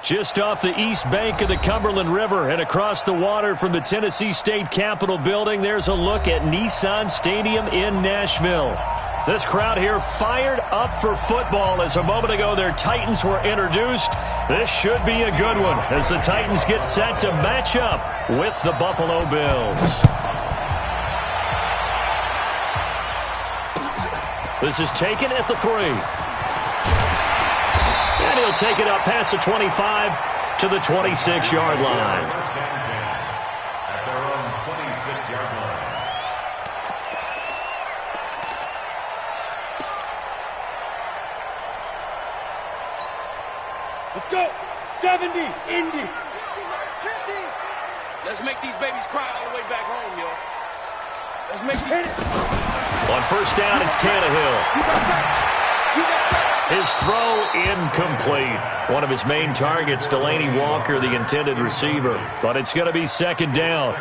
Just off the east bank of the Cumberland River and across the water from the Tennessee State Capitol building, there's a look at Nissan Stadium in Nashville. This crowd here fired up for football as a moment ago their Titans were introduced. This should be a good one as the Titans get set to match up with the Buffalo Bills. This is taken at the 3. And he'll take it up past the 25 to the 26-yard line. At their own 26-yard line. Let's go. 70, Indy. 50. Let's make these babies cry all the way back home, yo. Let's make it. On first down, it's Tannehill. His throw incomplete. One of his main targets, Delaney Walker, the intended receiver. But it's going to be second down.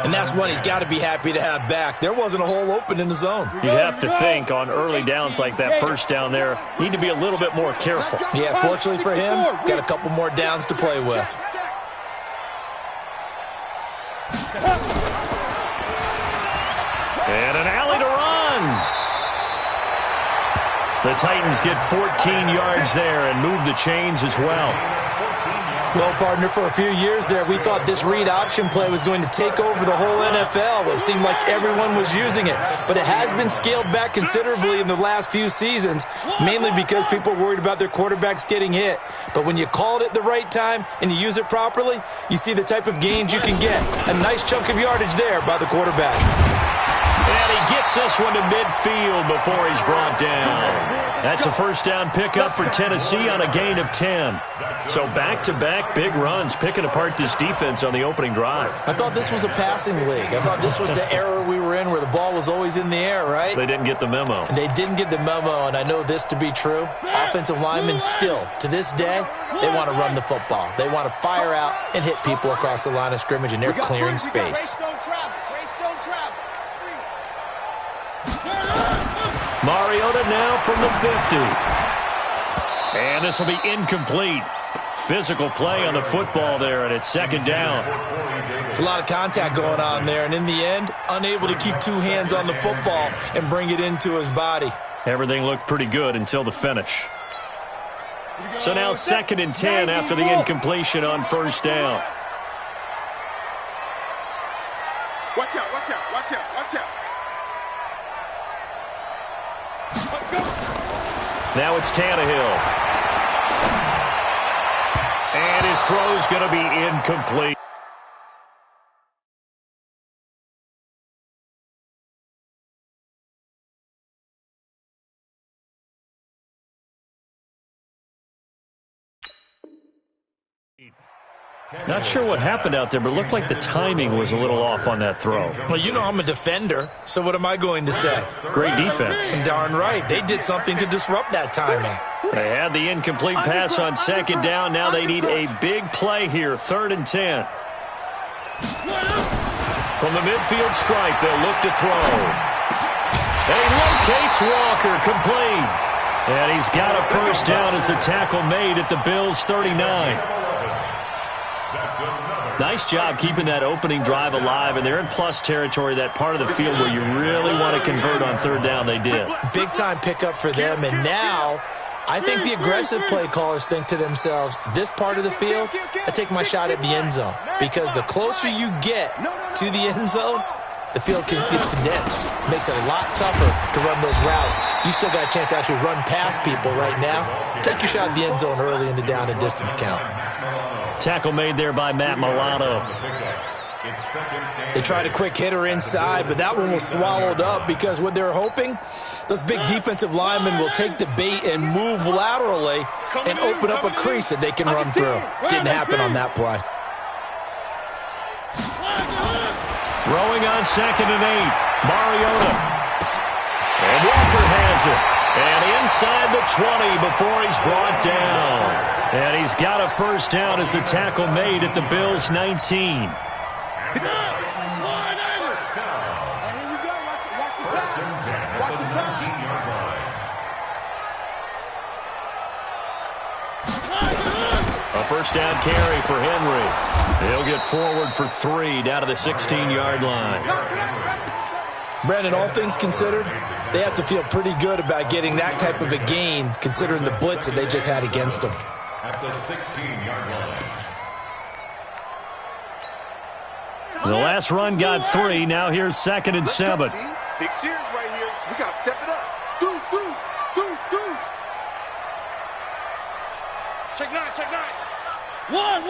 And that's one he's got to be happy to have back. There wasn't a hole open in the zone. You'd have to think on early downs like that first down there, need to be a little bit more careful. Yeah, fortunately for him, got a couple more downs to play with. And an alley to run. The Titans get 14 yards there and move the chains as well. Well, partner, for a few years there, we thought this read option play was going to take over the whole NFL. It seemed like everyone was using it. But it has been scaled back considerably in the last few seasons, mainly because people are worried about their quarterbacks getting hit. But when you call it at the right time and you use it properly, you see the type of gains you can get. A nice chunk of yardage there by the quarterback. And he gets this one to midfield before he's brought down. That's a first down pickup for Tennessee on a gain of 10. So back-to-back big runs, picking apart this defense on the opening drive. I thought this was a passing league. I thought this was the era we were in where the ball was always in the air, right? They didn't get the memo. And they didn't get the memo, and I know this to be true. Offensive linemen still, to this day, they want to run the football. They want to fire out and hit people across the line of scrimmage, and they're clearing space. Mariota now from the 50. And this will be incomplete. Physical play on the football there, and it's second down. It's a lot of contact going on there, and in the end, unable to keep two hands on the football and bring it into his body. Everything looked pretty good until the finish. So now second and 10 after the incompletion on first down. Watch out, watch out, watch out, watch out. Now it's Tannehill. And his throw's going to be incomplete. Not sure what happened out there, but it looked like the timing was a little off on that throw. Well, you know I'm a defender, so what am I going to say? Great defense. Darn right. They did something to disrupt that timing. They had the incomplete pass on second down. Now they need a big play here, third and 10. From the midfield stripe, they'll look to throw. He locates Walker, complete. And he's got a first down as the tackle made at the Bills' 39. Nice job keeping that opening drive alive, and they're in plus territory, that part of the field where you really want to convert on third down. They did. Big-time pickup for them, and now I think the aggressive play callers think to themselves, this part of the field, I take my shot at the end zone, because the closer you get to the end zone, the field gets condensed. It makes it a lot tougher to run those routes. You still got a chance to actually run past people right now. Take your shot at the end zone early in the down and distance count. Tackle made there by Matt Milano. They tried a quick hitter inside, but that one was swallowed up because what they're hoping, those big defensive linemen will take the bait and move laterally and open up a crease that they can run through. Didn't happen on that play. Throwing on second and 8, Mariota. And Walker has it. And inside the 20 before he's brought down. And he's got a first down as the tackle made at the Bills' 19. A first down carry for Henry. He'll get forward for 3 down to the 16-yard line. Brandon, all things considered, they have to feel pretty good about getting that type of a gain considering the blitz that they just had against them. At the 16-yard line. The last run got 3. Now here's 2nd and 7. Big series right here. We got to step it up. Deuce, deuce, deuce, deuce. Check 9, check 9. One.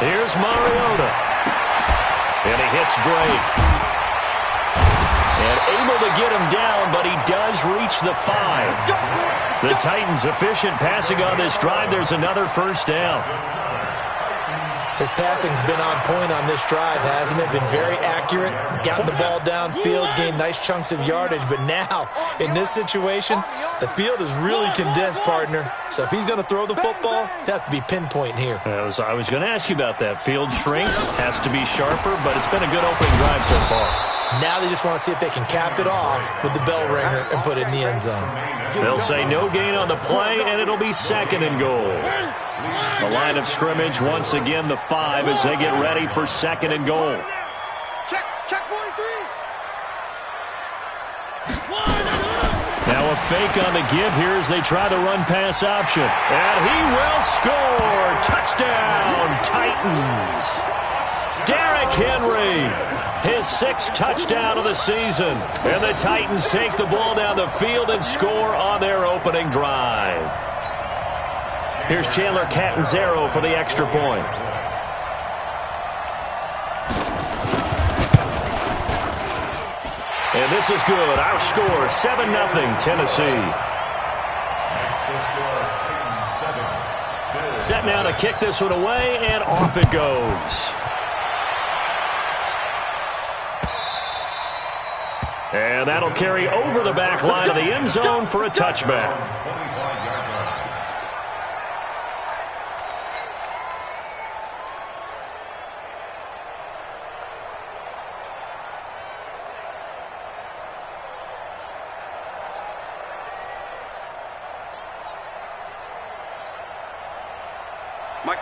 Here's Mariota. And he hits Drake. And able to get him down, but he does reach the 5. The Titans efficient passing on this drive. There's another first down. His passing's been on point on this drive, hasn't it? Been very accurate, gotten the ball downfield, gained nice chunks of yardage. But now, in this situation, the field is really condensed, partner. So if he's going to throw the football, they have to be pinpoint here. I was going to ask you about that. Field shrinks, has to be sharper, but it's been a good opening drive so far. Now they just want to see if they can cap it off with the bell ringer and put it in the end zone. They'll say no gain on the play, and it'll be 2nd and goal. The line of scrimmage, once again, the 5 as they get ready for 2nd and goal. Check 43. Now a fake on the give here as they try the run-pass option. And he will score! Touchdown, Titans! Derrick Henry! His 6th touchdown of the season. And the Titans take the ball down the field and score on their opening drive. Here's Chandler Catanzaro for the extra point. And this is good. Our score, 7-0 Tennessee. Set now to kick this one away, and off it goes. And that'll carry over the back line of the end zone for a touchback.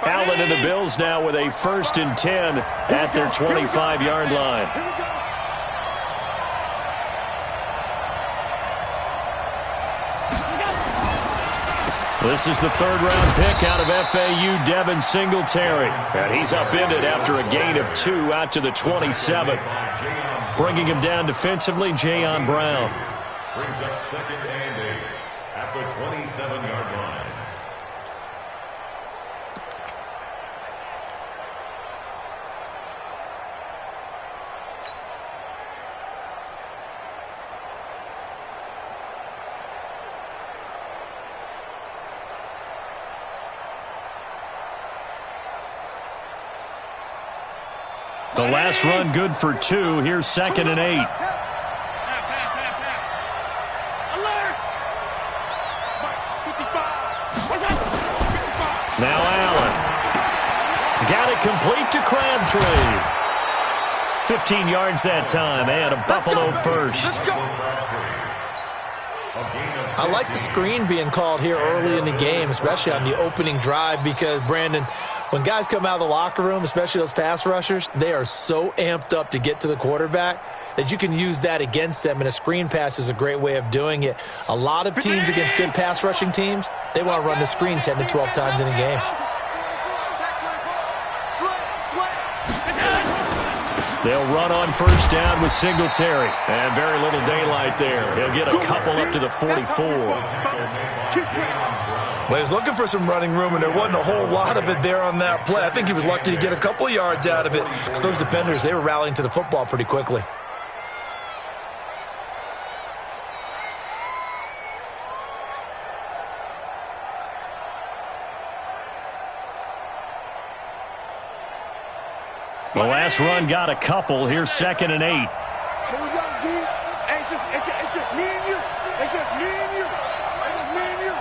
Allen and the Bills now with a 1st and 10 at their 25-yard line. This is the 3rd-round pick out of FAU, Devin Singletary. And he's upended after a gain of 2 out to the 27. Bringing him down defensively, Jayon Brown. Brings up 2nd and 8 at the 27-yard line. The last run good for 2. Here's 2nd and 8. Now Allen. Got it complete to Crabtree. 15 yards that time, and a Buffalo first. I like the screen being called here early in the game, especially on the opening drive, because, Brandon, when guys come out of the locker room, especially those pass rushers, they are so amped up to get to the quarterback that you can use that against them, and a screen pass is a great way of doing it. A lot of teams against good pass rushing teams, they want to run the screen 10 to 12 times in a game. They'll run on first down with Singletary. And very little daylight there. He'll get a couple up to the 44. Well, he was looking for some running room, and there wasn't a whole lot of it there on that play. I think he was lucky to get a couple of yards out of it, because those defenders, they were rallying to the football pretty quickly. The last run got a couple. Here's 2nd and 8. Here we go, G. Hey, it's just me and you. It's just me and you. It's just me and you.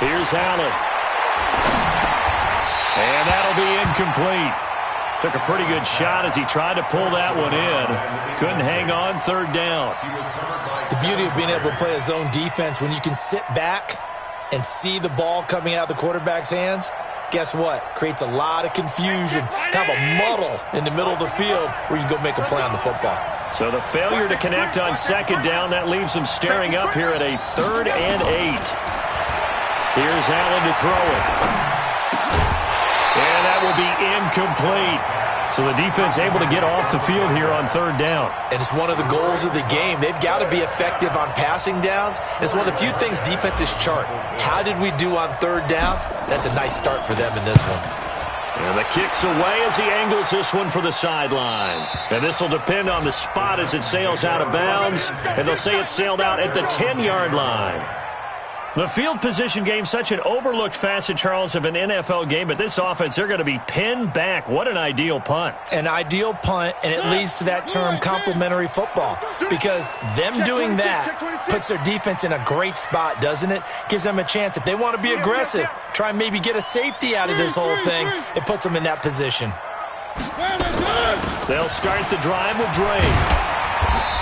Here's Allen. And that'll be incomplete. Took a pretty good shot as he tried to pull that one in. Couldn't hang on, third down. The beauty of being able to play a zone defense, when you can sit back and see the ball coming out of the quarterback's hands, guess what? Creates a lot of confusion, kind of a muddle in the middle of the field where you can go make a play on the football. So the failure to connect on second down, that leaves them staring up here at a 3rd and 8. Here's Allen to throw it. And that will be incomplete. So the defense able to get off the field here on 3rd down. And it's one of the goals of the game. They've got to be effective on passing downs. It's one of the few things defenses chart. How did we do on 3rd down? That's a nice start for them in this one. And the kick's away as he angles this one for the sideline. And this will depend on the spot as it sails out of bounds. And they'll say it sailed out at the 10-yard line. The field position game, such an overlooked facet, Charles, of an NFL game. But this offense, they're going to be pinned back. What an ideal punt. An ideal punt, and it leads to that term complementary football. Because them doing that puts their defense in a great spot, doesn't it? Gives them a chance. If they want to be aggressive, try and maybe get a safety out of this whole thing, it puts them in that position. They'll start the drive with Drake.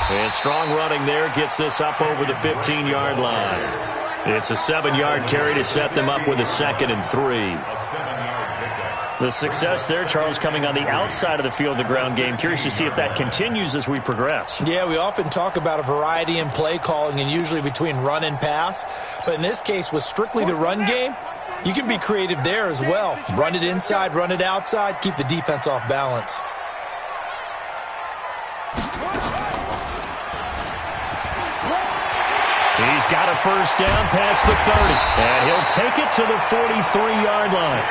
And strong running there gets this up over the 15-yard line. It's a 7-yard carry to set them up with a 2nd and 3. The success there, Charles, coming on the outside of the field, the ground game. Curious to see if that continues as we progress. Yeah, we often talk about a variety in play calling and usually between run and pass. But in this case, with strictly the run game, you can be creative there as well. Run it inside, run it outside, keep the defense off balance. He's got a first down past the 30. And he'll take it to the 43-yard line.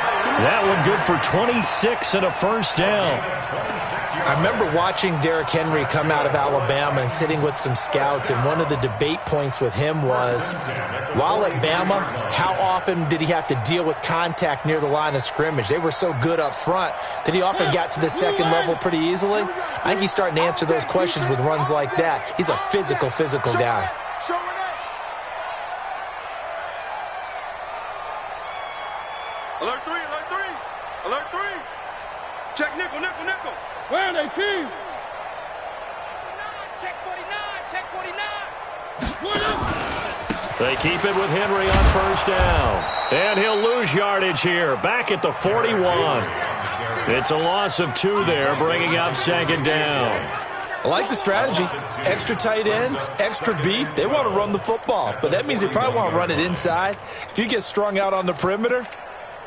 That one good for 26 and a first down. I remember watching Derrick Henry come out of Alabama and sitting with some scouts, and one of the debate points with him was, while at Bama, how often did he have to deal with contact near the line of scrimmage? They were so good up front that he often got to the second level pretty easily. I think he's starting to answer those questions with runs like that. He's a physical guy. Alert 3, alert 3, alert 3. Check nickel, nickel, nickel. Where are they, team? Check 49, check 49. They keep it with Henry on first down. And he'll lose yardage here, back at the 41. It's a loss of 2 there, bringing up 2nd down. I like the strategy. Extra tight ends, extra beef. They want to run the football, but that means they probably want to run it inside. If you get strung out on the perimeter,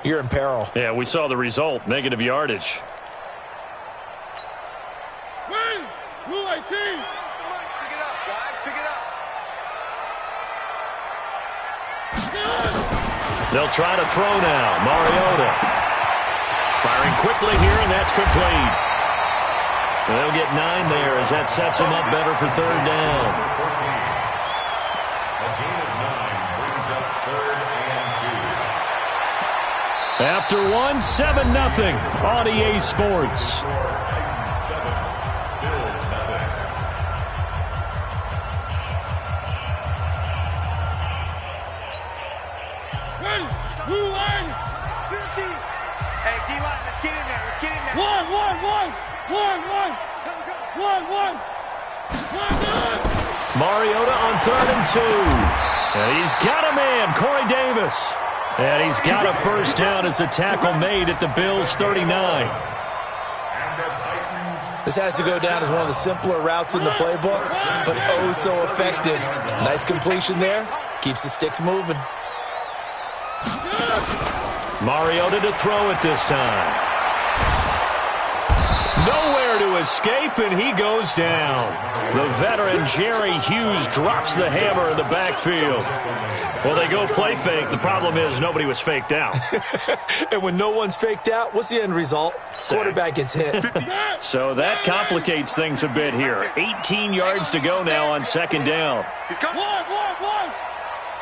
you're in peril. Yeah, we saw the result, negative yardage. Win! Blue 18! Pick it up, guys, pick it up. They'll try to throw now. Mariota firing quickly here, and that's complete. They'll get 9 there as that sets them up better for 3rd down. A gain of 9 brings up 3rd and 2. After 1, 7-0 on EA Sports. Win! Blue line! 50. Hey, D-line, let's get in there. Let's get in there. One! Mariota on 3rd and 2. And he's got a man, Corey Davis. And he's got a first down as a tackle made at the Bills' 39. This has to go down as one of the simpler routes in the playbook, but oh so effective. Nice completion there. Keeps the sticks moving. Mariota to throw it this time. Nowhere to escape, and he goes down. The veteran Jerry Hughes drops the hammer in the backfield. Well, they go play fake. The problem is nobody was faked out. And when no one's faked out, what's the end result? Quarterback gets hit. So that complicates things a bit here. 18 yards to go now on 2nd down. He's coming. One!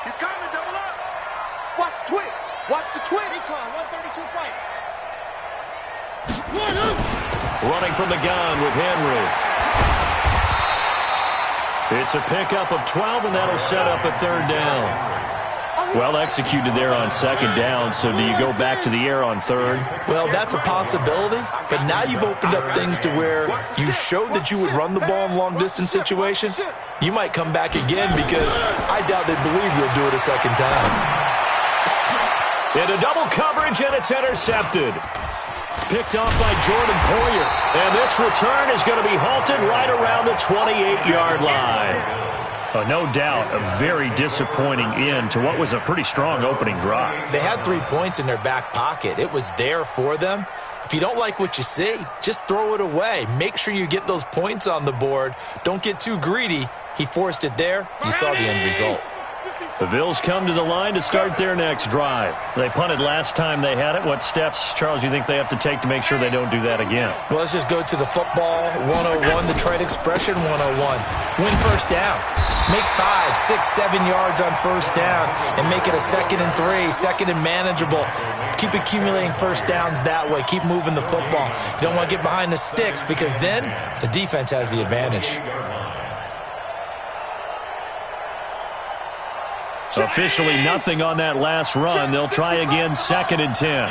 He's coming, double up. Watch the twitch. Watch the twitch. Recon, 132 fight. Running from the gun with Henry. It's a pickup of 12, and that'll set up a 3rd down. Well executed there on second down, so do you go back to the air on third? Well, that's a possibility, but now you've opened up things to where you showed that you would run the ball in long-distance situation. You might come back again because I doubt they believe you'll do it a second time. Into double coverage, and it's intercepted. Picked off by Jordan Poyer. And this return is going to be halted right around the 28-yard line. No doubt a very disappointing end to what was a pretty strong opening drive. They had 3 points in their back pocket. It was there for them. If you don't like what you see, just throw it away. Make sure you get those points on the board. Don't get too greedy. He forced it there. You saw the end result. The Bills come to the line to start their next drive. They punted last time they had it. What steps, Charles, you think they have to take to make sure they don't do that again? Well, let's just go to the football 101, the trade expression 101. Win first down. Make 5, 6, 7 yards on first down and make it a 2nd and 3, second and manageable. Keep accumulating first downs that way. Keep moving the football. You don't want to get behind the sticks because then the defense has the advantage. Officially nothing on that last run. They'll try again, 2nd and 10.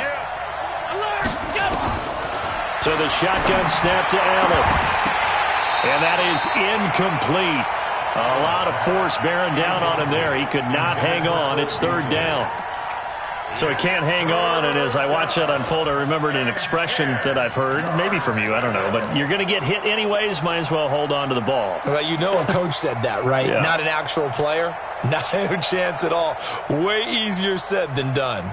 To the shotgun snap to Allen. And that is incomplete. A lot of force bearing down on him there. He could not hang on. It's 3rd down. So he can't hang on, and as I watch that unfold, I remembered an expression that I've heard, maybe from you, I don't know, but you're going to get hit anyways, might as well hold on to the ball. Well, you know a coach said that, right? Yeah. Not an actual player. No chance at all. Way easier said than done.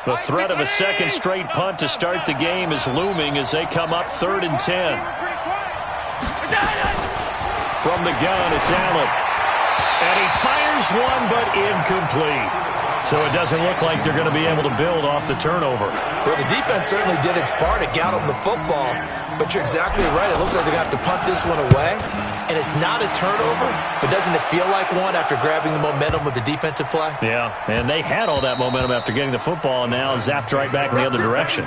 The threat of a second straight punt to start the game is looming as they come up 3rd and 10. From the gun, it's Allen. And he fires one, but incomplete. So it doesn't look like they're going to be able to build off the turnover. Well, the defense certainly did its part to get them the football. But you're exactly right. It looks like they're going to have to punt this one away. And it's not a turnover, but doesn't it feel like one after grabbing the momentum with the defensive play? Yeah, and they had all that momentum after getting the football, and now zapped right back in the other direction.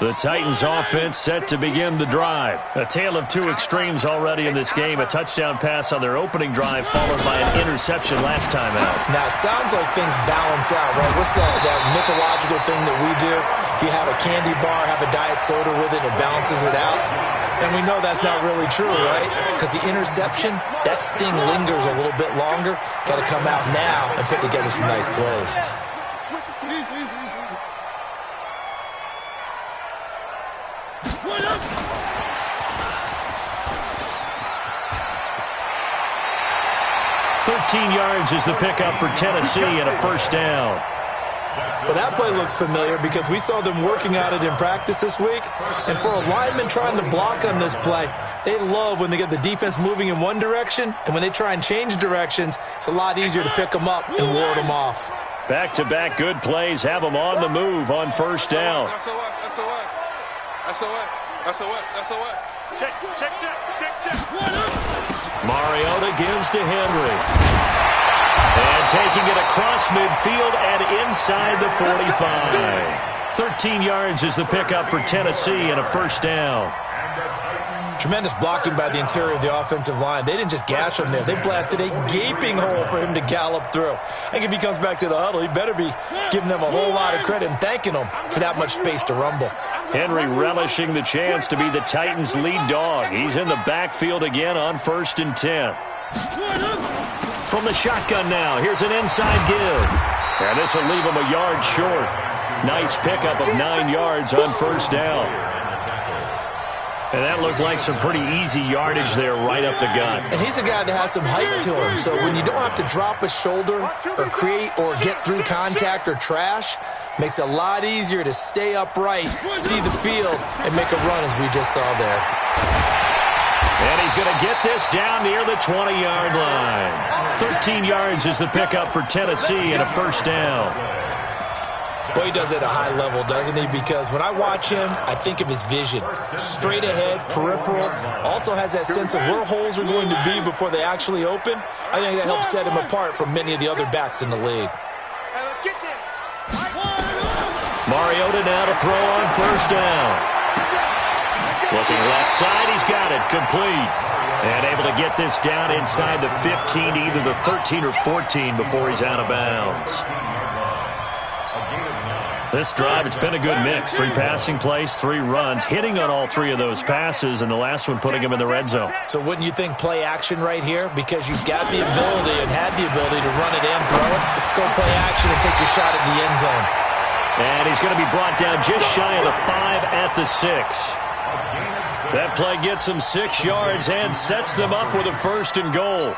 The Titans offense set to begin the drive. A tale of two extremes already in this game. A touchdown pass on their opening drive followed by an interception last time out. Now, it sounds like things balance out, right? What's that mythological thing that we do? If you have a candy bar, have a diet soda with it, it balances it out. And we know that's not really true, right? Because the interception, that sting lingers a little bit longer. Got to come out now and put together some nice plays. Yards is the pickup for Tennessee and a first down. Well, that play looks familiar because we saw them working on it in practice this week. And for a lineman trying to block on this play, they love when they get the defense moving in one direction. And when they try and change directions, it's a lot easier to pick them up and ward them off. Back-to-back good plays have them on the move on first down. Check. Mariota gives to Henry. And taking it across midfield and inside the 45. 13 yards is the pickup for Tennessee and a first down. Tremendous blocking by the interior of the offensive line. They didn't just gash him there. They blasted a gaping hole for him to gallop through. I think if he comes back to the huddle, he better be giving them a whole lot of credit and thanking them for that much space to rumble. Henry relishing the chance to be the Titans' lead dog. He's in the backfield again on 1st and 10. From the shotgun now, here's an inside give. And this will leave him a yard short. Nice pickup of 9 yards on first down. And that looked like some pretty easy yardage there right up the gut. And he's a guy that has some height to him. So when you don't have to drop a shoulder or create or get through contact or trash, makes it a lot easier to stay upright, see the field, and make a run as we just saw there. And he's going to get this down near the 20-yard line. 13 yards is the pickup for Tennessee and a first down. Boy, he does it at a high level, doesn't he? Because when I watch him, I think of his vision. Straight ahead, peripheral. Also has that sense of where holes are going to be before they actually open. I think that helps set him apart from many of the other backs in the league. Hey, let's get this. Mariota now to throw on first down. Looking left side, he's got it, complete. And able to get this down inside the 15, either the 13 or 14 before he's out of bounds. This drive, it's been a good mix. 3 passing plays, 3 runs, hitting on all 3 of those passes, and the last one putting him in the red zone. So wouldn't you think play action right here? Because you've got the ability and had the ability to run it and throw it. Go play action and take your shot at the end zone. And he's going to be brought down just shy of the 5 at the 6. That play gets him 6 yards and sets them up with a 1st and goal.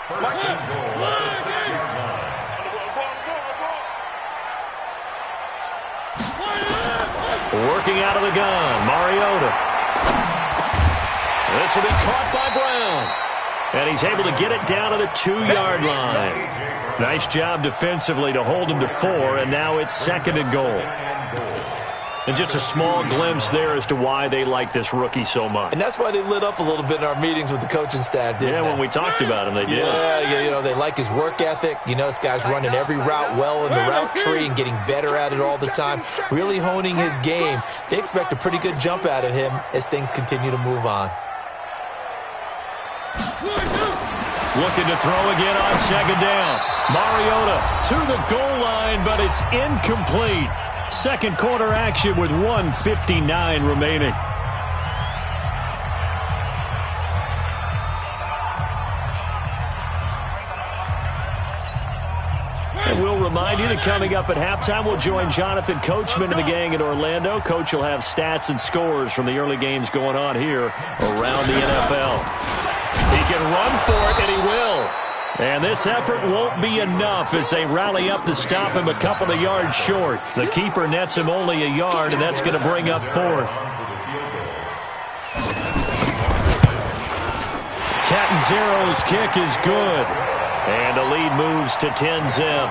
First and goal at the 6-yard line. Working out of the gun, Mariota. This will be caught by Brown. And he's able to get it down to the 2-yard line. Nice job defensively to hold him to 4, and now it's 2nd and goal. And just a small glimpse there as to why they like this rookie so much. And that's why they lit up a little bit in our meetings with the coaching staff, didn't they? When we talked about him, they did. Yeah, you know, they like his work ethic. You know, this guy's running every route well in the route tree and getting better at it all the time, really honing his game. They expect a pretty good jump out of him as things continue to move on. Looking to throw again on 2nd down. Mariota to the goal line, but it's incomplete. Second quarter action with 1:59 remaining. And we'll remind you that coming up at halftime, we'll join Jonathan Coachman and the gang in Orlando. Coach will have stats and scores from the early games going on here around the NFL. He can run for it, and he will. And this effort won't be enough as they rally up to stop him a couple of yards short. The keeper nets him only a yard, and that's going to bring up 4th. Catanzaro's kick is good. And the lead moves to 10-zip.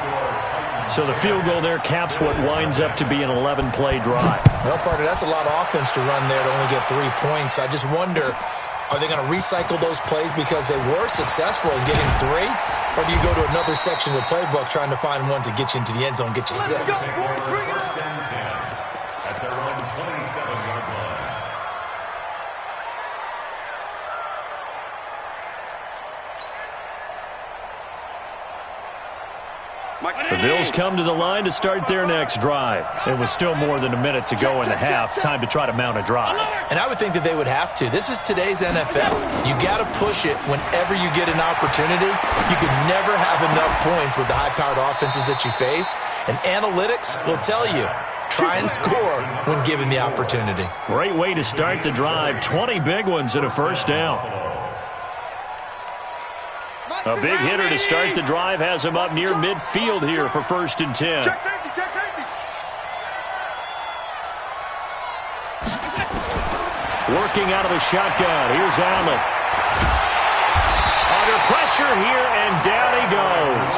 So the field goal there caps what winds up to be an 11-play drive. Well, partner, that's a lot of offense to run there to only get 3 points. I just wonder, are they going to recycle those plays because they were successful in getting 3? Or do you go to another section of the playbook trying to find ones that get you into the end zone and get you 6? First and 10 at their own 27-yard line. The Bills come to the line to start their next drive. It was still more than a minute to go in the half. Time to try to mount a drive. And I would think that they would have to. This is today's NFL. You got to push it whenever you get an opportunity. You could never have enough points with the high-powered offenses that you face. And analytics will tell you, try and score when given the opportunity. Great way to start the drive. 20 big ones and a 1st down. A big hitter to start the drive has him up near midfield here for 1st and 10. Check safety, check safety. Working out of the shotgun. Here's Allen. Under pressure here, and down he goes.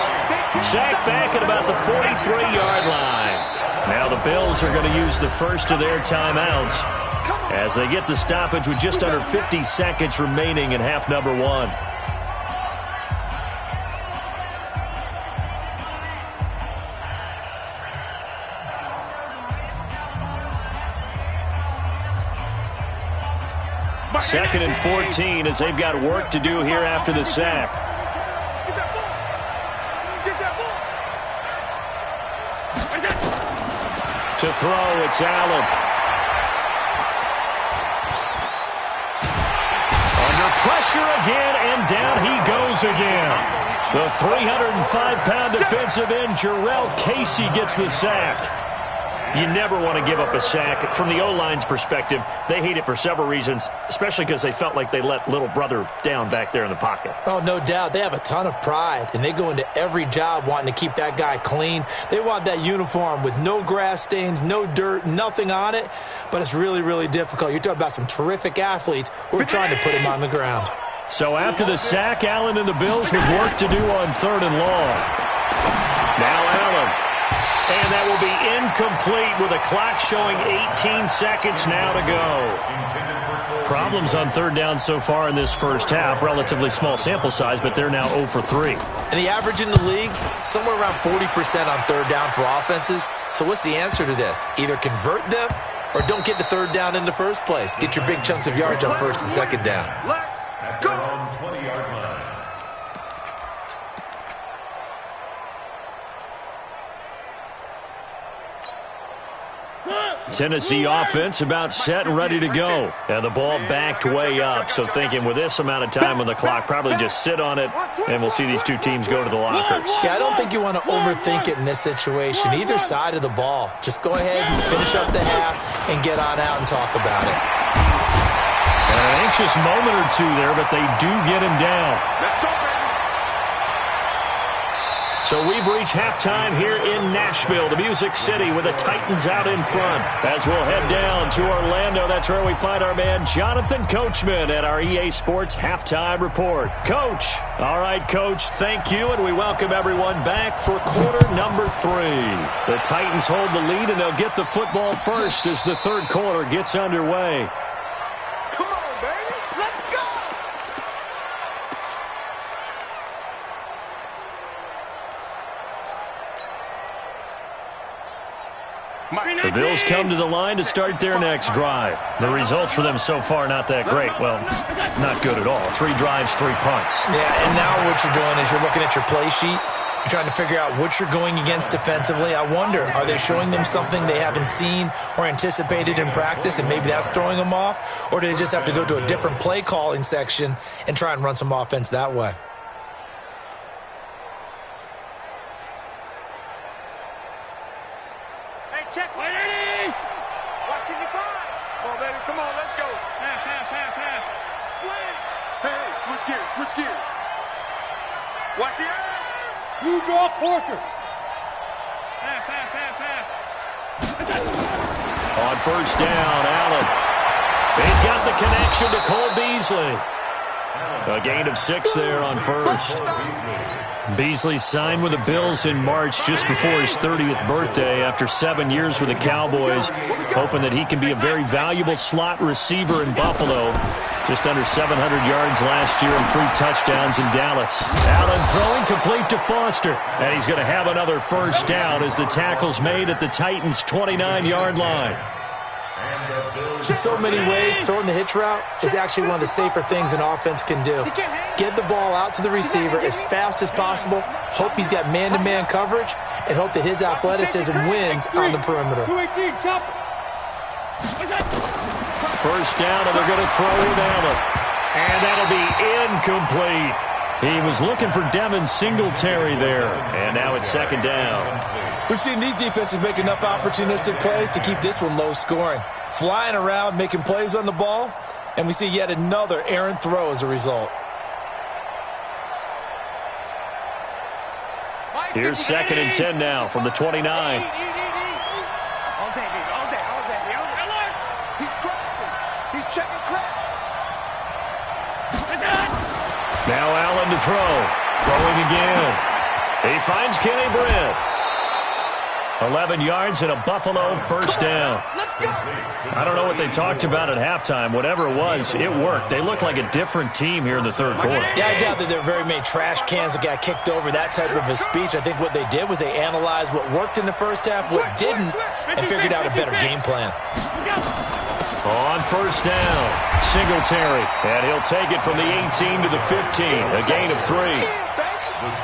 Sacked back at about the 43-yard line. Now the Bills are going to use the first of their timeouts as they get the stoppage with just under 50 seconds remaining in half number 1. Second and 14 as they've got work to do here after the sack. Get that ball. Get that ball. To throw, it's Allen. Under pressure again, and down he goes again. The 305-pound defensive end, Jarrell Casey, gets the sack. You never want to give up a sack. From the O-line's perspective, they hate it for several reasons, especially because they felt like they let little brother down back there in the pocket. Oh, no doubt. They have a ton of pride, and they go into every job wanting to keep that guy clean. They want that uniform with no grass stains, no dirt, nothing on it, but it's really, really difficult. You're talking about some terrific athletes who are trying to put him on the ground. So after the sack, Allen and the Bills with work to do on 3rd and long. Now Allen. And that will be incomplete with a clock showing 18 seconds now to go. Problems on 3rd down so far in this first half. Relatively small sample size, but they're now 0 for 3. And the average in the league, somewhere around 40% on 3rd down for offenses. So what's the answer to this? Either convert them or don't get to third down in the first place. Get your big chunks of yards on first and second down. At their own 20-yard line. Tennessee offense about set and ready to go. And the ball backed way up, so thinking with this amount of time on the clock, probably just sit on it, and we'll see these two teams go to the lockers. Yeah, I don't think you want to overthink it in this situation. Either side of the ball. Just go ahead and finish up the half and get on out and talk about it. An anxious moment or two there, but they do get him down. So we've reached halftime here in Nashville, the Music City, with the Titans out in front. As we'll head down to Orlando, that's where we find our man Jonathan Coachman at our EA Sports Halftime Report. Coach. All right, Coach, thank you, and we welcome everyone back for quarter number 3. The Titans hold the lead, and they'll get the football first as the third quarter gets underway. Come on, baby. Let's go. The Bills come to the line to start their next drive. The results for them so far not that great. Well, not good at all. 3 drives, 3 punts. Yeah, and now what you're doing is you're looking at your play sheet. You're trying to figure out what you're going against defensively. I wonder, are they showing them something they haven't seen or anticipated in practice, and maybe that's throwing them off? Or do they just have to go to a different play calling section and try and run some offense that way? Check, ready! Watching the clock. Come on, baby. Come on, let's go. Half. Slam. Hey, switch gears, switch gears. Watch the eye. You draw quarters. Half. On first down, Allen. He's got the connection to Cole Beasley. A gain of 6 there on first. Beasley signed with the Bills in March just before his 30th birthday after 7 years with the Cowboys, hoping that he can be a very valuable slot receiver in Buffalo. Just under 700 yards last year and 3 touchdowns in Dallas. Allen throwing complete to Foster, and he's going to have another first down as the tackle's made at the Titans' 29-yard line. In so many ways, throwing the hitch route is actually one of the safer things an offense can do. Get the ball out to the receiver as fast as possible, hope he's got man-to-man coverage, and hope that his athleticism wins on the perimeter. 218, chop. First down, and they're going to throw with Allen. And that'll be incomplete. He was looking for Devin Singletary there, and now it's second down. We've seen these defenses make enough opportunistic plays to keep this one low scoring. Flying around, making plays on the ball, and we see yet another errant throw as a result. Here's second and 10 now from the 29. All day. He's crossing. He's checking crap. Now Allen to throw. Throwing again. He finds Kenny Britt. 11 yards and a Buffalo first down. I don't know what they talked about at halftime. Whatever it was, it worked. They look like a different team here in the third quarter. Yeah, I doubt that there are very many trash cans that got kicked over, that type of a speech. I think what they did was they analyzed what worked in the first half, what didn't, and figured out a better game plan. On first down, Singletary, and he'll take it from the 18 to the 15, a gain of 3.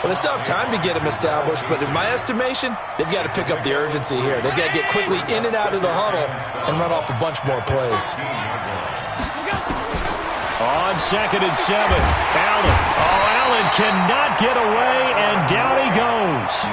Well, they still have time to get him established, but in my estimation, they've got to pick up the urgency here. They've got to get quickly in and out of the huddle and run off a bunch more plays. On second and 7, Allen. Oh, Allen cannot get away, and down he goes.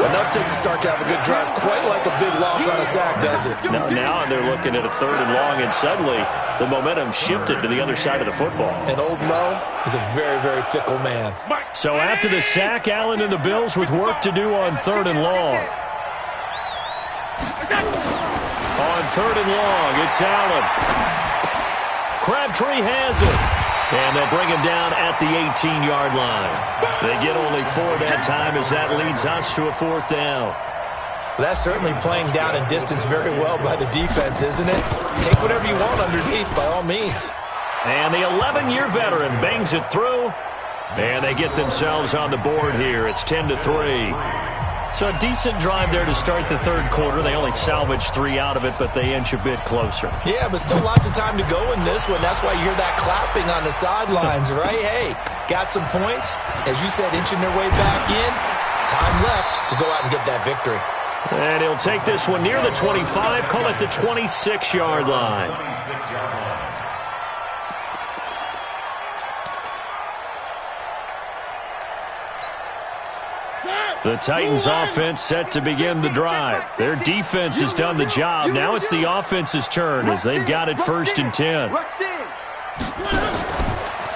Enough takes a start to have a good drive, quite like a big loss on a sack, does it? Now they're looking at a third and long, and suddenly the momentum shifted to the other side of the football. And old Mo is a very, very fickle man. So after the sack, Allen and the Bills with work to do on third and long. On third and long, it's Allen. Crabtree has it. And they'll bring him down at the 18-yard line. They get only 4 that time as that leads us to a fourth down. That's certainly playing down and distance very well by the defense, isn't it? Take whatever you want underneath by all means. And the 11-year veteran bangs it through. And they get themselves on the board here. It's 10-3. So a decent drive there to start the third quarter. They only salvaged 3 out of it, but they inch a bit closer. Yeah, but still lots of time to go in this one. That's why you hear that clapping on the sidelines, right? Hey, got some points. As you said, inching their way back in. Time left to go out and get that victory. And he'll take this one near the 25, call it the 26-yard line. 26-yard line. The Titans offense set to begin the drive. Their defense has done the job. Now it's the offense's turn as they've got it 1st and 10.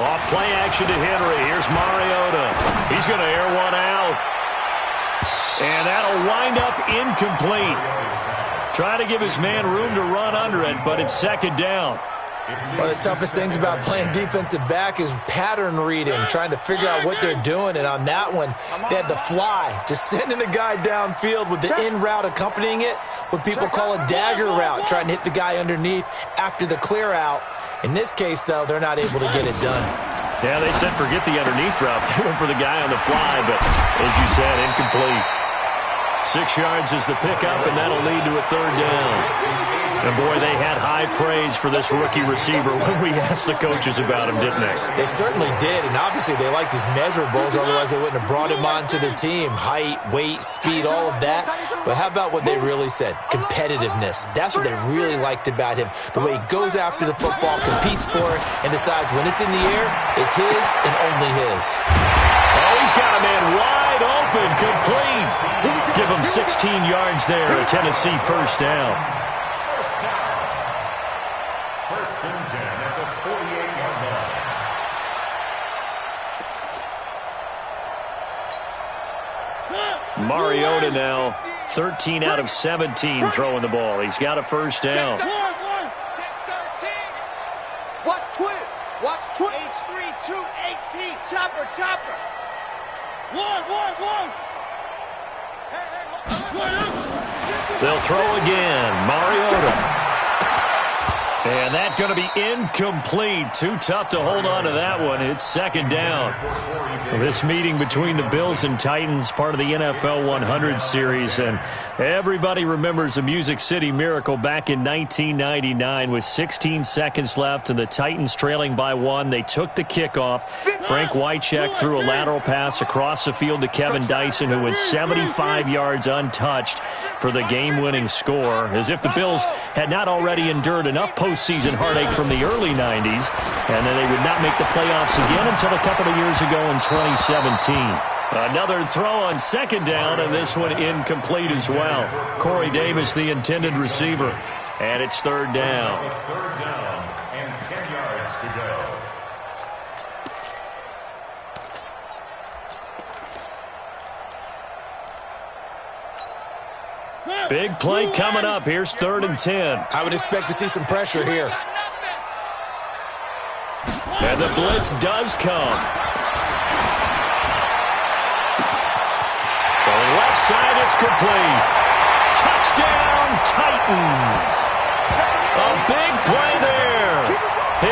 Off play action to Henry. Here's Mariota. He's going to air one out. And that'll wind up incomplete. Try to give his man room to run under it, but it's 2nd down. One of the toughest things about playing defensive back is pattern reading, trying to figure out what they're doing. And on that one, they had the fly, just sending a guy downfield with the in route accompanying it, what people call a dagger route, trying to hit the guy underneath after the clear out. In this case, though, they're not able to get it done. Yeah, they said forget the underneath route. They went for the guy on the fly, but as you said, incomplete. 6 yards is the pickup, and that'll lead to a 3rd down. And, boy, they had high praise for this rookie receiver when we asked the coaches about him, didn't they? They certainly did, and obviously they liked his measurables, otherwise they wouldn't have brought him onto the team. Height, weight, speed, all of that. But how about what they really said? Competitiveness. That's what they really liked about him. The way he goes after the football, competes for it, and decides when it's in the air, it's his and only his. Oh, he's got a man wide open, complete. Give him 16 yards there, a Tennessee 1st down. First and 10 at the 48-yard line. Mariota now 13 out of 17 throwing the ball. He's got a 1st down. Watch twins. Watch twins. H3-2-18. Chopper, chopper. One. They'll throw again. Mariota. And that's going to be incomplete. Too tough to hold on to that one. It's 2nd down. This meeting between the Bills and Titans, part of the NFL 100 series. And everybody remembers the Music City Miracle back in 1999 with 16 seconds left and the Titans trailing by 1. They took the kickoff. Frank Wycheck threw a lateral pass across the field to Kevin Dyson, who went 75 yards untouched for the game-winning score. As if the Bills had not already endured enough postseason heartache from the early 90s, and then they would not make the playoffs again until a couple of years ago in 2017. Another throw on 2nd down, and this one incomplete as well. Corey Davis, the intended receiver, and it's 3rd down. 3rd down and 10 yards to go. Big play coming up. Here's 3rd and 10. I would expect to see some pressure here. And the blitz does come. From left side, it's complete. Touchdown, Titans. A big play there.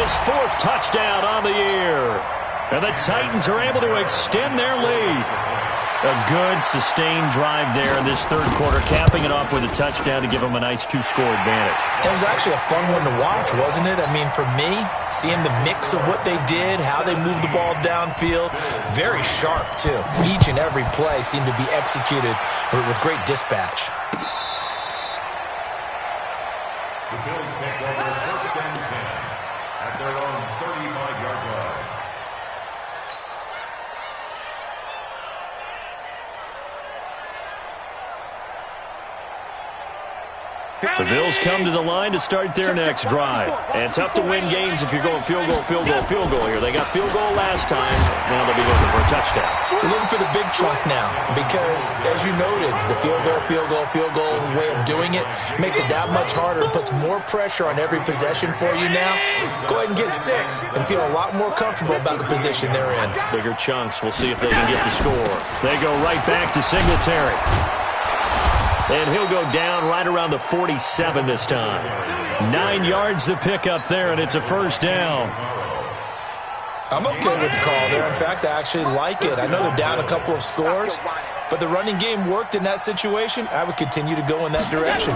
His 4th touchdown on the year. And the Titans are able to extend their lead. A good, sustained drive there in this 3rd quarter, capping it off with a touchdown to give them a nice 2-score advantage. It was actually a fun one to watch, wasn't it? I mean, for me, seeing the mix of what they did, how they moved the ball downfield, very sharp, too. Each and every play seemed to be executed with great dispatch. The Bills take over 1st and 10 at their own 35-yard line. The Bills come to the line to start their next drive. And tough to win games if you're going field goal here. They got field goal last time. Now they'll be looking for a touchdown. We're looking for the big chunk now because, as you noted, the field goal way of doing it makes it that much harder and puts more pressure on every possession for you now. Go ahead and get 6 and feel a lot more comfortable about the position they're in. Bigger chunks. We'll see if they can get the score. They go right back to Singletary. And he'll go down right around the 47 this time. 9 yards to pick up there, and it's a 1st down. I'm okay with the call there. In fact, I actually like it. I know they're down a couple of scores, but the running game worked in that situation. I would continue to go in that direction.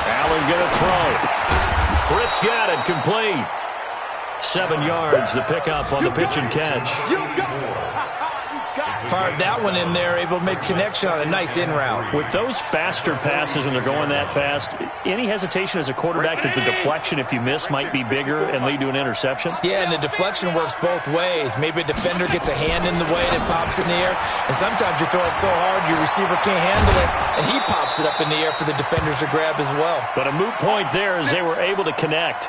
Allen going to throw. Britt's got it, complete. 7 yards, the pickup on the pitch and catch. Fired that one in there, able to make connection on a nice in route. With those faster passes and they're going that fast, any hesitation as a quarterback that the deflection, if you miss, might be bigger and lead to an interception? Yeah, and the deflection works both ways. Maybe a defender gets a hand in the way and it pops in the air, and sometimes you throw it so hard your receiver can't handle it, and he pops it up in the air for the defenders to grab as well. But a moot point there as they were able to connect.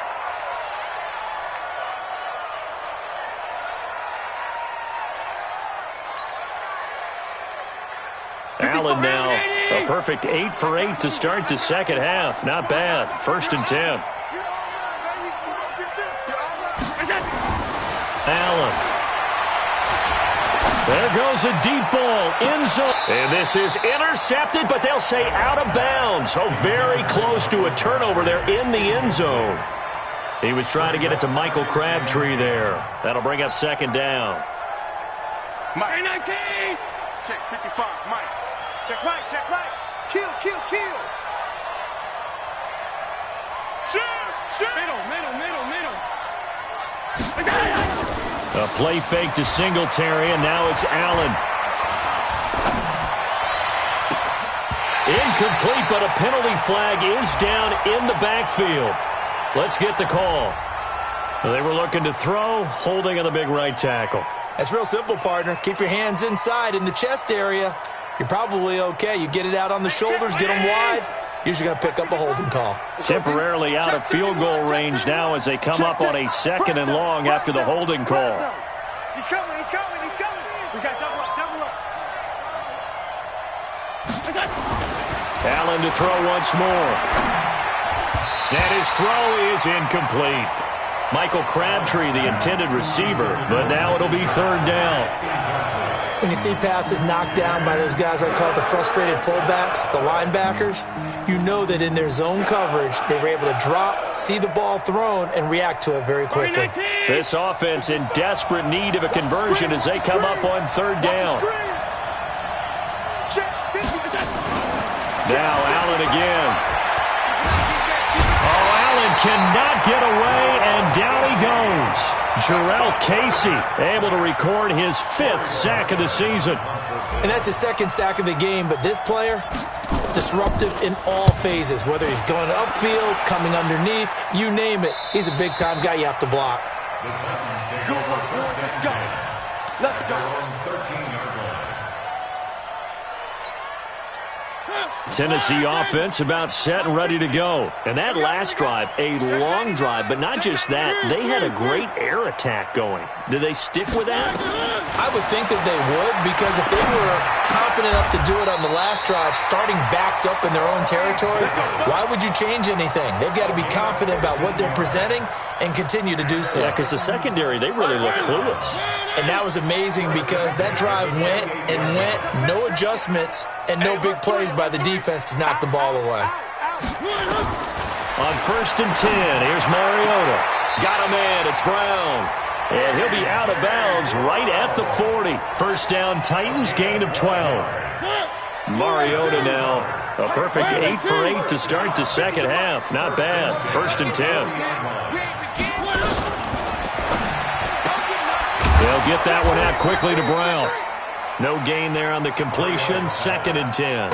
Allen now, a perfect 8 for 8 to start the second half. Not bad. 1st and 10. Allen. There goes a deep ball. End zone. And this is intercepted, but they'll say out of bounds. Oh, very close to a turnover there in the end zone. He was trying to get it to Michael Crabtree there. That'll bring up 2nd down. Mike 19. Check 55, Mike. Check right, check right. Kill, kill, kill. Shoot. Middle. A play fake to Singletary, and now it's Allen. Incomplete, but a penalty flag is down in the backfield. Let's get the call. They were looking to throw, holding on the big right tackle. That's real simple, partner. Keep your hands inside in the chest area. You're probably okay. You get it out on the shoulders, get them wide. Usually going to pick up a holding call. Temporarily out of field goal range now as they come up on a 2nd and long after the holding call. He's coming. We got double up. Allen to throw once more. And his throw is incomplete. Michael Crabtree, the intended receiver, but now it'll be 3rd down. When you see passes knocked down by those guys I call the frustrated fullbacks, the linebackers, you know that in their zone coverage, they were able to drop, see the ball thrown, and react to it very quickly. This offense in desperate need of a conversion as they come up on 3rd down. Now Allen again. Oh, Allen cannot get away, and down he goes. Jarrell Casey able to record his 5th sack of the season. And that's his 2nd sack of the game, but this player, disruptive in all phases, whether he's going upfield, coming underneath, you name it. He's a big-time guy you have to block. Let's go. Tennessee offense about set and ready to go. And that last drive, a long drive, but not just that. They had a great air attack going. Do they stick with that? I would think that they would, because if they were competent enough to do it on the last drive, starting backed up in their own territory, why would you change anything? They've got to be confident about what they're presenting and continue to do so. Yeah, because the secondary, they really look clueless. And that was amazing because that drive went, no adjustments, and no big plays by the defense to knock the ball away. On 1st and 10, here's Mariota. Got a man, it's Brown. And he'll be out of bounds right at the 40. 1st down, Titans, gain of 12. Mariota now, a perfect 8 for 8 to start the second half. Not bad. 1st and 10. They'll get that one out quickly to Brown. No gain there on the completion. 2nd and 10.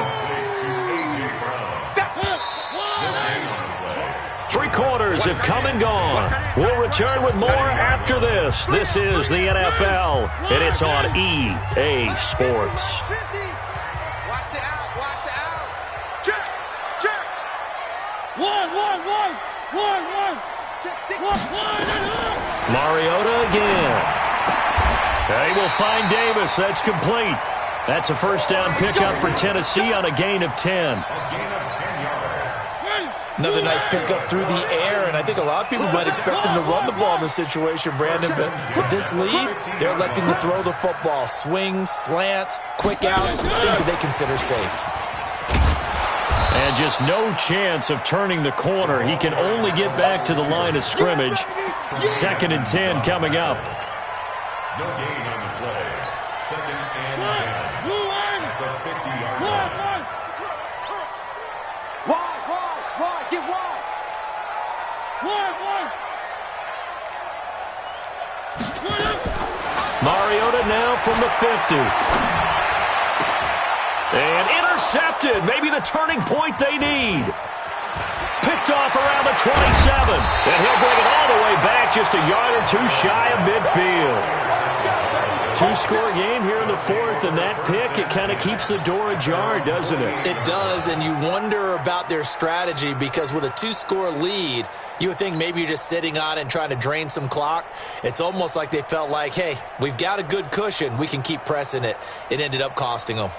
3 quarters have come and gone. We'll return with more after this. This is the NFL, and it's on EA Sports. Watch the out. Check. One. Mariota again. They will find Davis. That's complete. That's a 1st down pickup for Tennessee on a gain of 10. Another nice pickup through the air, and I think a lot of people might expect them to run the ball in this situation, Brandon, but with this lead, they're electing to throw the football. Swings, slants, quick outs, things that they consider safe. And just no chance of turning the corner. He can only get back to the line of scrimmage. 2nd and 10 coming up. No gain on the play. 2nd and 10. 50. And intercepted. Maybe the turning point they need. Picked off around the 27. And he'll bring it all the way back just a yard or two shy of midfield. Two-score game here in the fourth, and that pick, it kind of keeps the door ajar, doesn't it? It does, and you wonder about their strategy because with a two-score lead, you would think maybe you're just sitting on it and trying to drain some clock. It's almost like they felt like, hey, we've got a good cushion. We can keep pressing it. It ended up costing them.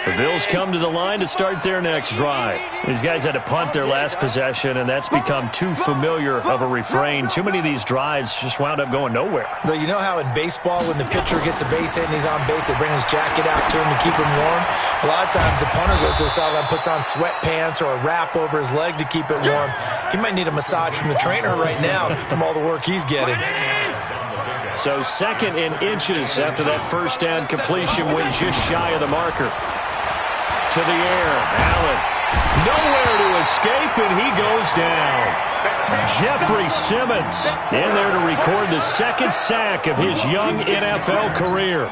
The Bills come to the line to start their next drive. These guys had to punt their last possession, and that's become too familiar of a refrain. Too many of these drives just wound up going nowhere. But you know how in baseball, when the pitcher gets a base hit and he's on base, they bring his jacket out to him to keep him warm? A lot of times the punter goes to the sideline, puts on sweatpants or a wrap over his leg to keep it warm. He might need a massage from the trainer right now from all the work he's getting. So 2nd and inches after that first down completion went just shy of the marker. To the air, Allen. Nowhere to escape, and he goes down. Jeffrey Simmons in there to record the 2nd sack of his young NFL career.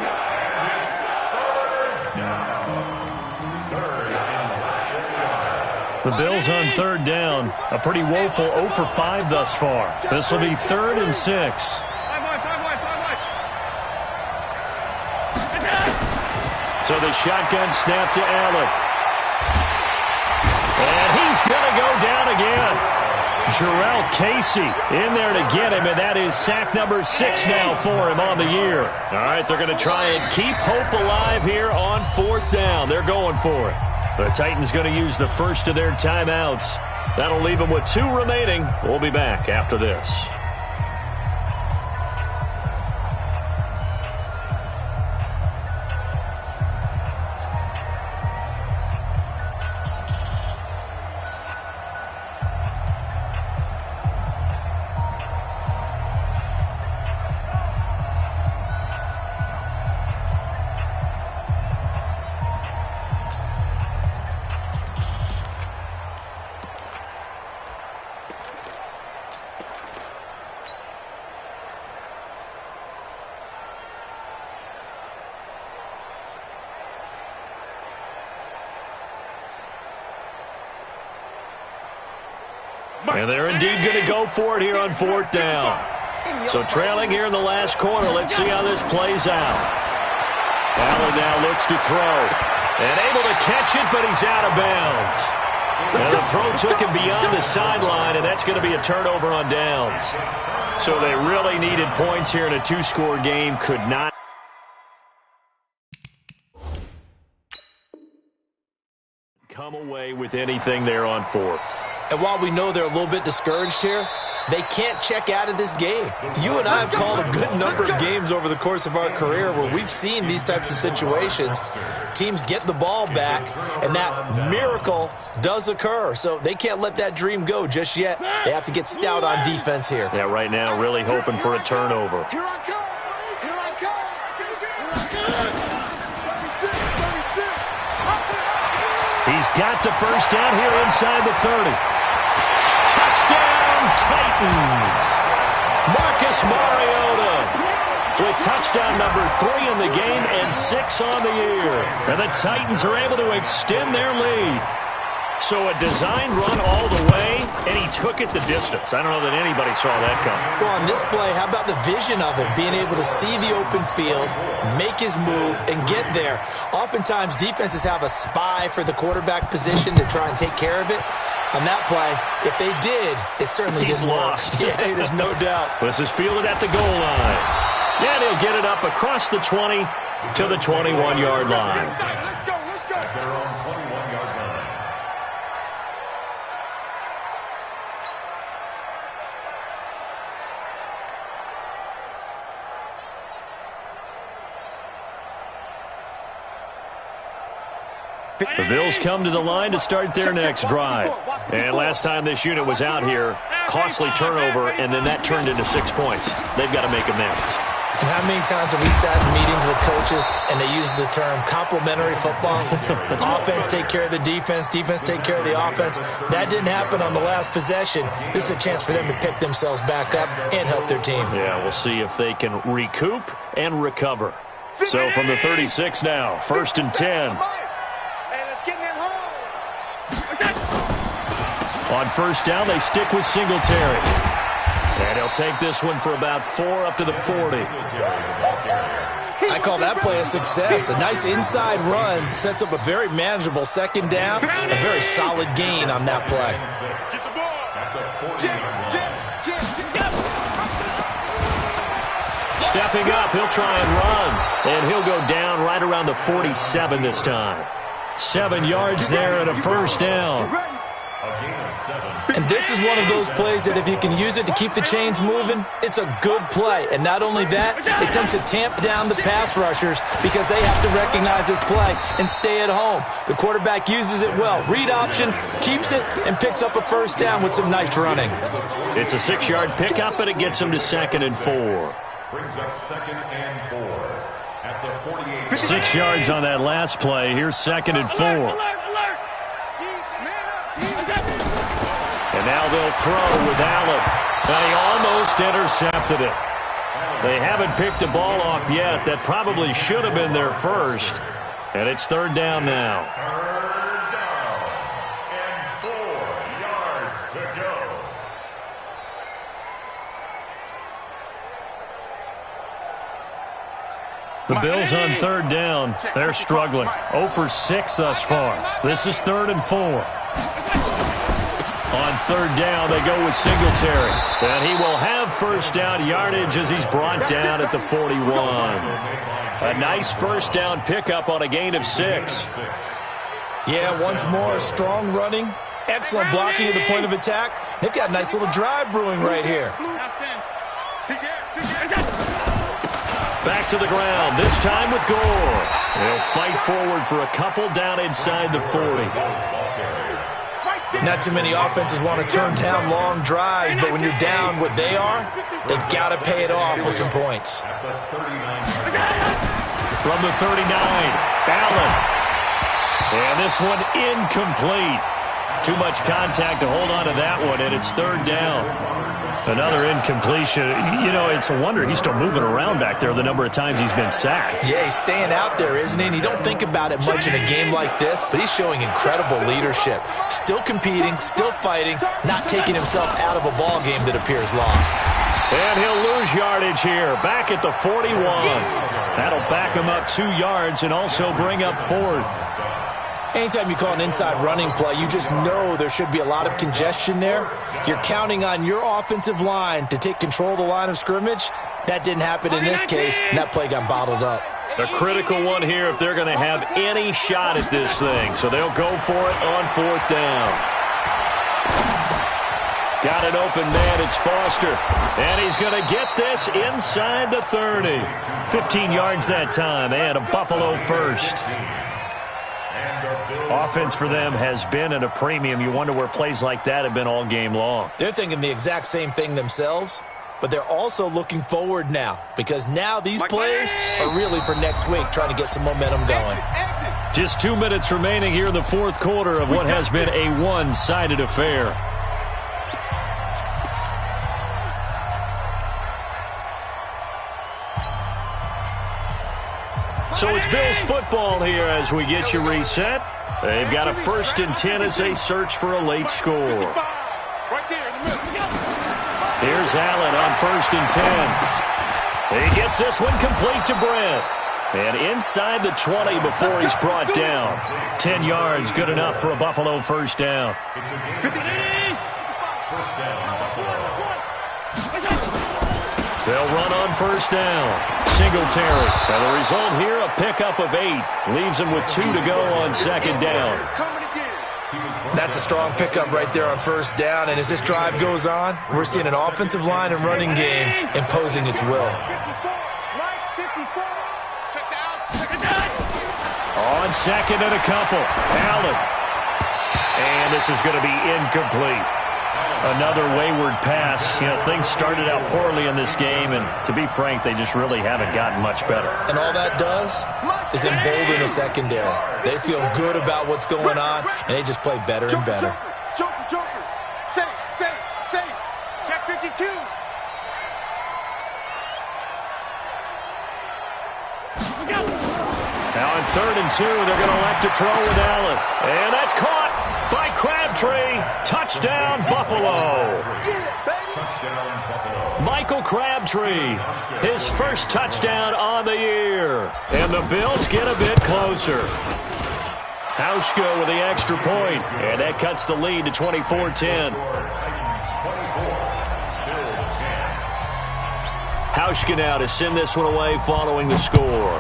The Bills on 3rd down. A pretty woeful 0 for 5 thus far. This will be 3rd and 6. So the shotgun snap to Allen. And he's going to go down again. Jarrell Casey in there to get him, and that is sack number 6 now for him on the year. All right, they're going to try and keep hope alive here on 4th down. They're going for it. The Titans going to use the first of their timeouts. That'll leave them with 2 remaining. We'll be back after this. And they're indeed going to go for it here on 4th down. So trailing here in the last quarter. Let's see how this plays out. Allen now looks to throw. And able to catch it, but he's out of bounds. And the throw took him beyond the sideline, and that's going to be a turnover on downs. So they really needed points here in a 2-score game. Could not come away with anything there on 4th. And while we know they're a little bit discouraged here, they can't check out of this game. You and I have called a good number of games over the course of our career where we've seen these types of situations. Teams get the ball back, and that miracle does occur. So they can't let that dream go just yet. They have to get stout on defense here. Yeah, right now really hoping for a turnover. Here I come. Here I come. Here I come. He's got the first down here inside the 30. Touchdown, Titans. Marcus Mariota with touchdown number 3 in the game and 6 on the year. And the Titans are able to extend their lead. So a design run all the way, and he took it the distance. I don't know that anybody saw that coming. Well, on this play, how about the vision of it? Being able to see the open field, make his move, and get there. Oftentimes, defenses have a spy for the quarterback position to try and take care of it. On that play, if they did, it certainly didn't work. Yeah, there's no doubt. This is fielded at the goal line. And he'll get it up across the 20 to the 21-yard line. Let's go. Let's go. At their own 21-yard line. The Bills come to the line to start their next drive. And last time this unit was out here, costly turnover, and then that turned into 6 points. They've got to make amends. And how many times have we sat in meetings with coaches and they use the term complementary football? Offense take care of the defense, defense take care of the offense. That didn't happen on the last possession. This is a chance for them to pick themselves back up and help their team. Yeah, we'll see if they can recoup and recover. So from the 36 now, 1st and 10. On 1st down, they stick with Singletary. And he'll take this one for about 4 up to the 40. I call that play a success. A nice inside run sets up a very manageable 2nd down. A very solid gain on that play. Stepping up, he'll try and run. And he'll go down right around the 47 this time. 7 yards there and a 1st down. And this is one of those plays that if you can use it to keep the chains moving, it's a good play. And not only that, it tends to tamp down the pass rushers because they have to recognize this play and stay at home. The quarterback uses it well. Read option, keeps it, and picks up a 1st down with some nice running. It's a 6-yard pickup, and it gets him to 2nd and 4. Brings up 2nd and 4 at the 48. 6 yards on that last play. Here's 2nd and 4. And now they'll throw with Allen. And he almost intercepted it. They haven't picked the ball off yet. That probably should have been their first. And it's 3rd down now. 3rd down and 4 yards to go. The Bills on 3rd down. They're struggling. 0 for 6 thus far. This is 3rd and 4. On 3rd down, they go with Singletary. And he will have 1st down yardage as he's brought down at the 41. A nice 1st down pickup on a gain of 6. Yeah, once more, strong running, excellent blocking at the point of attack. They've got a nice little drive brewing right here. Back to the ground, this time with Gore. They'll fight forward for a couple down inside the 40. Not too many offenses want to turn down long drives, but when you're down what they are, they've got to pay it off with some points. From the 39, Allen. And this one incomplete. Too much contact to hold on to that one, and it's 3rd down. Another incompletion. You know, it's a wonder he's still moving around back there the number of times he's been sacked. Yeah, he's staying out there, isn't he? And you don't think about it much in a game like this, but he's showing incredible leadership. Still competing, still fighting, not taking himself out of a ball game that appears lost. And he'll lose yardage here, back at the 41. That'll back him up 2 yards and also bring up 4th. Anytime you call an inside running play, you just know there should be a lot of congestion there. You're counting on your offensive line to take control of the line of scrimmage. That didn't happen in this case, and that play got bottled up. A critical one here if they're going to have any shot at this thing. So they'll go for it on 4th down. Got an open man, it's Foster. And he's going to get this inside the 30. 15 yards that time, and a Buffalo 1st. Offense for them has been at a premium. You wonder where plays like that have been all game long. They're thinking the exact same thing themselves, but they're also looking forward now because now these plays are really for next week, trying to get some momentum going. Just 2 minutes remaining here in the 4th quarter of what has been a one-sided affair. So it's Bills football here as we get you reset. They've got a 1st and 10 as they search for a late score. Here's Allen on 1st and 10. He gets this one complete to Brent. And inside the 20 before he's brought down. 10 yards, good enough for a Buffalo 1st down. They'll run on 1st down. Singletary. And the result here, a pickup of 8. Leaves him with 2 to go on 2nd down. That's a strong pickup right there on 1st down. And as this drive goes on, we're seeing an offensive line and running game imposing its will. On 2nd and a couple. Allen. And this is going to be incomplete. Another wayward pass. You know, things started out poorly in this game, and to be frank, they just really haven't gotten much better. And all that does is embolden the secondary. They feel good about what's going on, and they just play better and better. Joker. Safe. Check 52. Now on 3rd and 2, they're going to elect to throw with Allen. And that's caught by Crabtree. Touchdown, Buffalo. Touchdown, Buffalo. Michael Crabtree, his first touchdown on the year. And the Bills get a bit closer. Hauschka with the extra point, and that cuts the lead to 24-10. Hauschka now to send this one away following the score.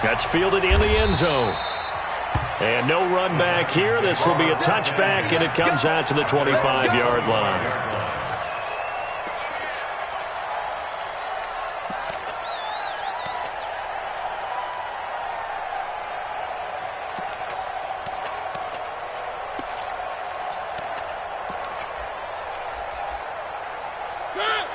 That's fielded in the end zone. And no run back here. This will be a touchback, and it comes out to the 25-yard line.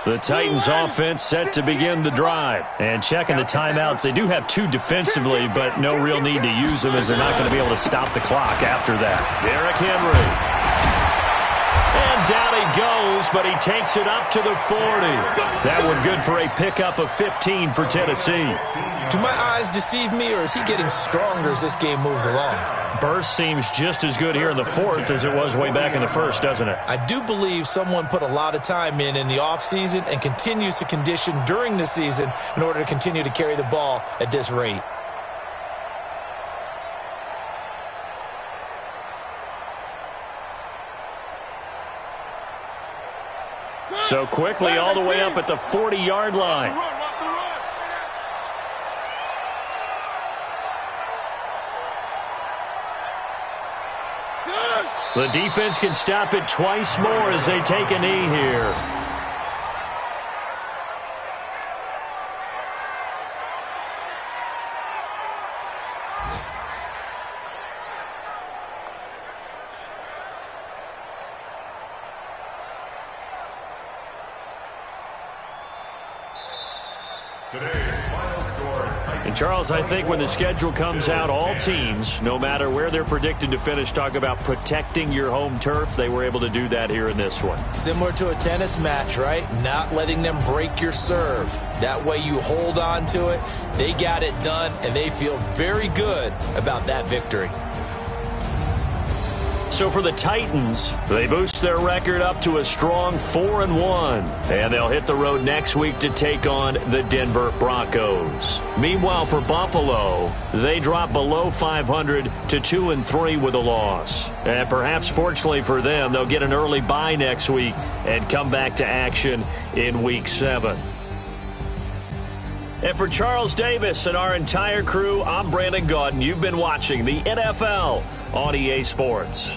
The Titans offense set to begin the drive. And checking the timeouts, they do have 2 defensively, but no real need to use them as they're not going to be able to stop the clock after that. Derrick Henry. And down he goes, but he takes it up to the 40. That one good for a pickup of 15 for Tennessee. Do my eyes deceive me, or is he getting stronger as this game moves along? Burst seems just as good here in the 4th as it was way back in the 1st, doesn't it? I do believe someone put a lot of time in the offseason and continues to condition during the season in order to continue to carry the ball at this rate. So quickly all the way up at the 40-yard line. The defense can stop it twice more as they take a knee here. And Charles, I think when the schedule comes out, all teams, no matter where they're predicted to finish, talk about protecting your home turf. They were able to do that here in this one. Similar to a tennis match, right? Not letting them break your serve. That way you hold on to it. They got it done, and they feel very good about that victory. So for the Titans, they boost their record up to a strong 4-1. And they'll hit the road next week to take on the Denver Broncos. Meanwhile, for Buffalo, they drop below 500 to 2-3 with a loss. And perhaps fortunately for them, they'll get an early bye next week and come back to action in Week 7. And for Charles Davis and our entire crew, I'm Brandon Gaudin. You've been watching the NFL on EA Sports.